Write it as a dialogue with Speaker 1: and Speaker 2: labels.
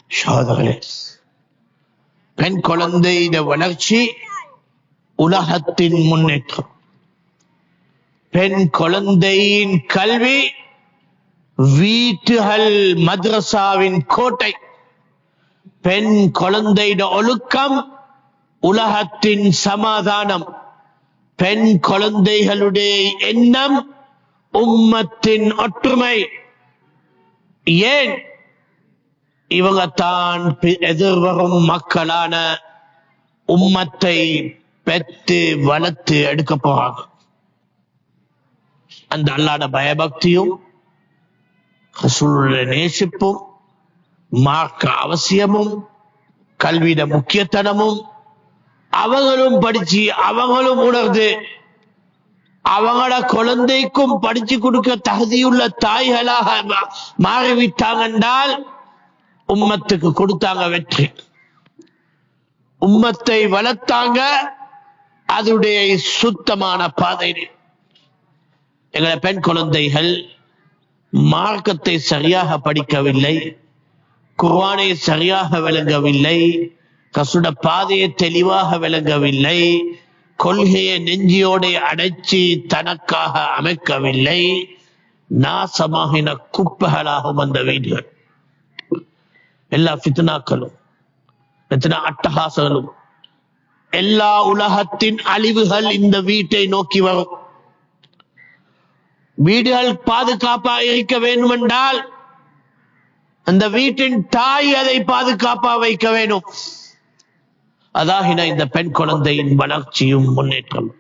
Speaker 1: சகோதரர்களே, பெண் குழந்தையிட வளர்ச்சி உலகத்தின் முன்னேற்றம். பெண் குழந்தையின் கல்வி வீட்டுகள் மദ്രസാவின் கோட்டை. பெண் குழந்தையிட ஒழுக்கம் உலகத்தின் சமாதானம். பெண் குழந்தைகளுடைய எண்ணம் உம்மத்தின் ஒற்றுமை. ஏன்? இவங்க தான் எதிர்வரும் மக்களான உம்மத்தை பெற்று வளர்த்து எடுக்க போறாங்க. அந்த அல்லாஹ்வுடைய பயபக்தியும் ரசூலுல்லாஹ் நேசிப்பும் மார்க்க அவசியமும் கல்வியிட முக்கியத்தனமும் அவங்களும் படிச்சு அவங்களும் உணர்ந்து அவங்களோட குழந்தைக்கும் படிச்சு கொடுக்க தகுதியுள்ள தாய்களாக மாறிவிட்டாங்க என்றால் உம்மத்துக்கு கொடுத்தாங்க வெற்றி. உம்மத்தை வளர்த்தாங்க அதுடைய சுத்தமான பாதை. எங்களை பெண் குழந்தைகள் மார்க்கத்தை சரியாக படிக்கவில்லை, குர்ஆனை சரியாக விளங்கவில்லை, கசுட பாதையை தெளிவாக விளங்கவில்லை, கொள்கையை நெஞ்சியோட அடைச்சி தனக்காக அமைக்கவில்லை. நாசமாகின குப்பைகளாகும் அந்த வீடுகள். எல்லா ஃபித்னாக்களும் எத்தனை அட்டகாசங்களும் எல்லா உலகத்தின் அழிவுகள் இந்த வீட்டை நோக்கி வரும். வீடுகள் பாதுகாப்பாக இருக்க வேண்டும் என்றால் அந்த வீட்டின் தாய் அதை பாதுகாப்பா வைக்க வேண்டும். அதாகின இந்த பெண் குழந்தையின் வளர்ச்சியும் முன்னேற்றம்.